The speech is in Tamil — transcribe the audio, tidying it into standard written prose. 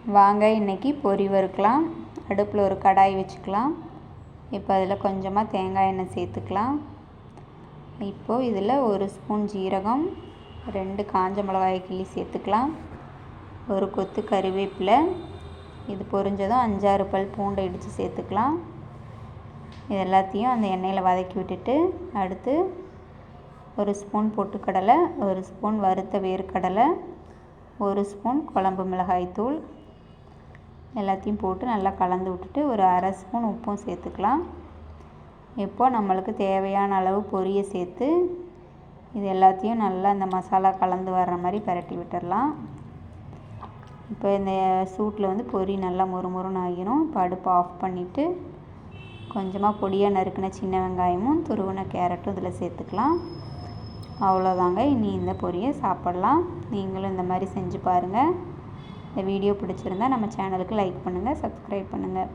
வாங்க இன்றைக்கி பொரி வறுக்கலாம். அடுப்பில் ஒரு கடாய் வச்சுக்கலாம். இப்போ அதில் கொஞ்சமாக தேங்காய் எண்ணெய் சேர்த்துக்கலாம். இப்போது இதில் 1 ஸ்பூன் ஜீரகம், 2 காஞ்ச மிளகாய் கிள்ளி சேர்த்துக்கலாம். ஒரு கொத்து கறிவேப்பிலை. இது பொரிஞ்சதும் 5-6 பல் பூண்டை இடித்து சேர்த்துக்கலாம். இது எல்லாத்தையும் அந்த எண்ணெயில் வதக்கி விட்டுட்டு அடுத்து 1 ஸ்பூன் பொட்டுக்கடலை, 1 ஸ்பூன் வறுத்த வேர்க்கடலை, 1 ஸ்பூன் குழம்பு மிளகாய்த்தூள் எல்லாத்தையும் போட்டு நல்லா கலந்து விட்டுட்டு ஒரு 1/2 ஸ்பூன் உப்பும் சேர்த்துக்கலாம். இப்போது நம்மளுக்கு தேவையான அளவு பொரியை சேர்த்து இது எல்லாத்தையும் நல்லா இந்த மசாலா கலந்து வர்ற மாதிரி பரட்டி விட்டுடலாம். இப்போ இந்த சூட்டில் பொரி நல்லா மொறுமொறுன்னு ஆகிரும். இப்போ அடுப்பை ஆஃப் பண்ணிவிட்டு கொஞ்சமாக பொடியாக நறுக்கின சின்ன வெங்காயமும் துருவின கேரட்டும் இதில் சேர்த்துக்கலாம். அவ்வளோதாங்க. இனி இந்த பொரியை சாப்பிட்லாம். நீங்களும் இந்த மாதிரி செஞ்சு பாருங்கள். இந்த வீடியோ பிடிச்சிருந்தா நம்ம சேனலுக்கு லைக் பண்ணுங்கள், சப்ஸ்கிரைப் பண்ணுங்கள்.